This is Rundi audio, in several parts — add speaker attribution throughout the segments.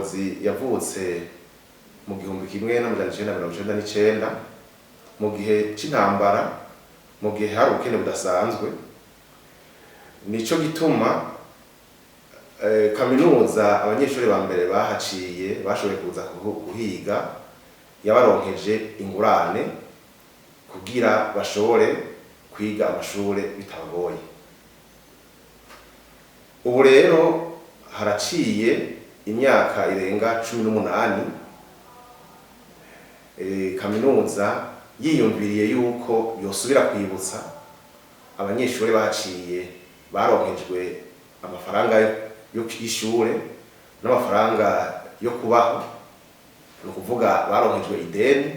Speaker 1: Ngozi yavutse mu 1999 mu gihe c'intambara, mu gihe hari ubukene budasanzwe. Nico gituma kaminuza abanyeshuri ba mbere bahaciye bashoboye kuza kuhiga yabaronkeje ingurane kugira bashobore kwiga amashure bitabagoye. Ubu rero haraciye imyaka irenga 18 kaminuza yiyumviriye yuko yosubira kwibutsa abanyeshuri baciye baronkejwe amafaranga yo kwishure n'amafaranga yo kubaho, no kuvuga baronkejwe ideni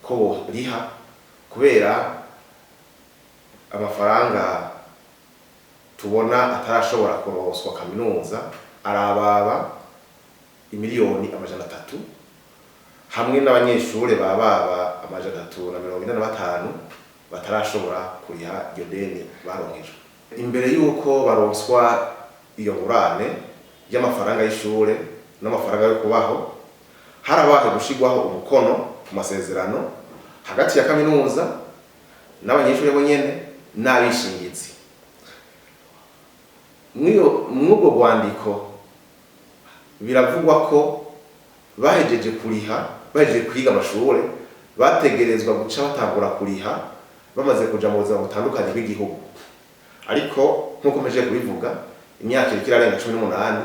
Speaker 1: ko boriha kubera amafaranga tubona atarashobora kuronswa kaminuza arababa imiliyoni 300 hamwe n'abanyeshure bababa 345 batarashobora kuriha iryo deni baronkejwe. Imbere yuko baronswa iyo ngurane y'amafaranga y'ishure n'amafaranga yo kubaho, harabaye gushigwaho umukono ku masezerano hagati ya kaminuza n'abanyeshure bonyene n'abishingizi. Mw'ubwo rwandiko biravugwa ko bahejeje kuriha, bahejeje kwiga amashure bategerezwa guca batangura kuriha bamaze kuja mu buzima butandukanye bw'igihugu. Ariko nkuko mejeje kubivuga, imyaka irarenga 18,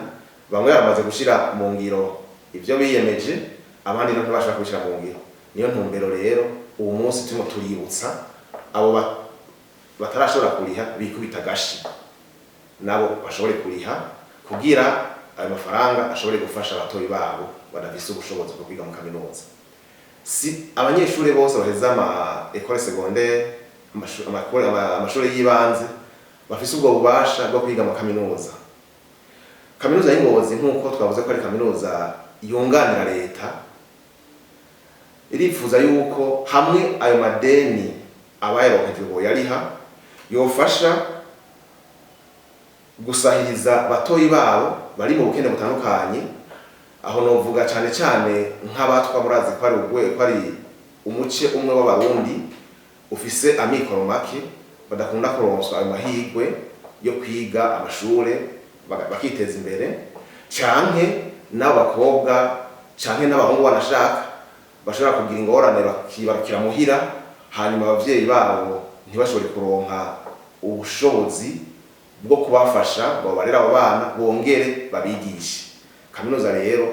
Speaker 1: bamwe bamaze gushira mu ngiro ivyo biyemeje, abandi no ntibashaka gushira mu ngiro. Niyo ntumbero rero uwo munsi turimo tuributsa abo batarashobora kuriha bikubita gashi nabo bashobore kuriha kugira ayo mafaranga ashobore gufasha abatoyi babo badafise ubushobozi bwo kwiga mu kaminuza. Si abanyeshuri bose baheza école secondaire, amashuri y'ibanze bafise ubwo bubasha bwo kwiga mu kaminuza. Kaminuza y'Ingozi nkuko twavuze ko ari kaminuza yunganira leta, irifuza yuko hamwe ayo madeni abayeronkejwe yariha yofasha gusahiriza batoyi babo bari mu bukene butandukanye. Aho novuga cyane cyane nk'abatwa murazi ko ari umuce umwe w'abarundi ufise amikoro make badakunda kuronswa ayo mahirwe yo kwiga amashure bakiteza imbere, canke n'abakobwa canke n'abahungu banashaka bashobora kugira ingorane bakibarukira muhira, hanyuma abavyeyi babo ntibashobore kuronka ubushobozi bwo kubafasha ngo barera abo bana bongere babigishe. Kaminuza rero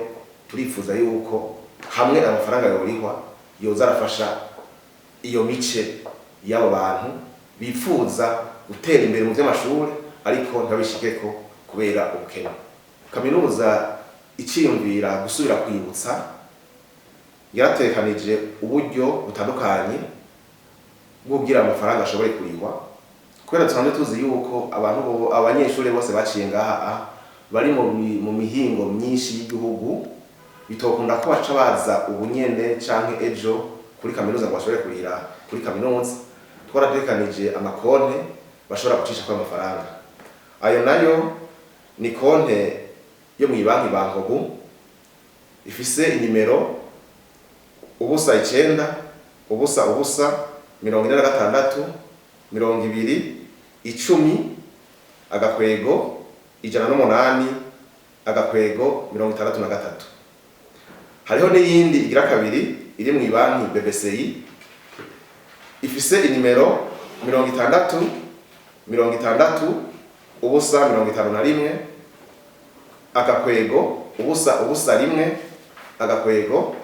Speaker 1: turifuza yuko hamwe amafaranga yorihwa yoza arafasha iyo mice y'abo bantu bifuza gutera imbere mu by'amashuri ariko ntabishikeko kubera ubukene. Kaminuza iciyumvira gusubira kwibutsa yaratekanije uburyo butandukanye bwo kugira amafaranga ashobore kurihwa, kubera tusanzwe tuzi yuko abanyeshuri bose baciye ngaha bari mu mihingo myinshi y'igihugu, bitokunda ko baca baza ubunyene canke ejo kuri kaminuza ngo bashobore kurira kuri kaminuza. Twaratekanije amakonte bashobora gucisha kwa amafaranga. Ayo nayo ni konte yo mu banki Bankobu ifise inimero 09 ubusa 46 20 10 agakwego 108 agakwego 63. Hariho n'iyindi igira kabiri iri mu banki BBCI ifise inimero 60 ubusa 51 agakwego ubusa 1 agakwego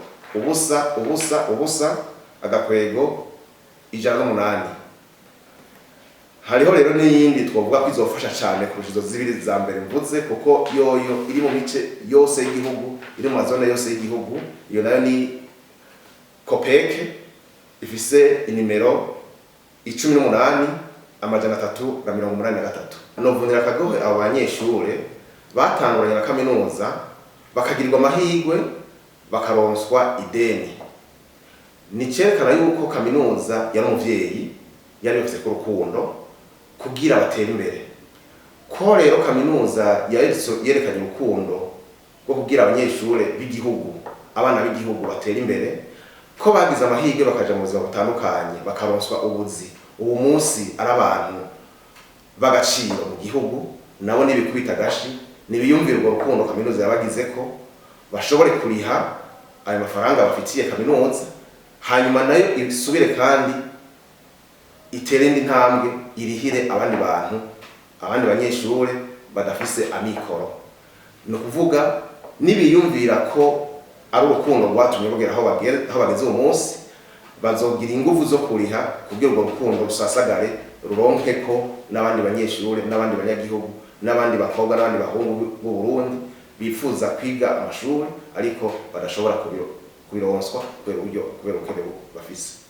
Speaker 1: ubusa agakwego 108. Hariho rero n'iyindi twovuga ko izofasha cyane kurusha izo zibiri za mbere mvuze, kuko yoyo iri mu mice yose y'igihugu, iri mu zone yose y'igihugu. Iyo nayo ni Kopeke ifise inimero 18,383. Novunira akagohe abo banyeshure batanguranye na kaminuza bakagirirwa amahirwe bakaronswa ideni. Nicerekana yuko kaminuza yari umuvyeyi yari yose ku rukundo kugira batere imbere. Ko rero kaminuza yerekanye urukundo bwo kugira abanyeshure b'igihugu, abana b'igihugu batera imbere, ko bagize amahirwe bakaja mu buzima butandukanye bakaronswa ubuzi. Ubu munsi ari abantu bagaciro mu gihugu, nabo nibikubita gashi nibiyumvira urwo rukundo kaminuza yabagize ko bashobore kuriha ayo mafaranga bafitiye kaminuza, hanyuma nayo isubire kandi itere indi ntambwe irihire abandi bantu, abandi banyeshure badafise amikoro. No kuvuga nibiyumvira ko ari urukundo rwatumye bagera aho bageze uwo munsi, bazogira ingufu zo kuriha kugira urwo rukundo rusasagare, ruronke ko n'abandi banyeshure n'abandi banyagihugu n'abandi bakobwa n'abandi bahungu b'u Burundi bifuza kwiga amashuri ariko badashobora kubironswa kubera ubukene bafise.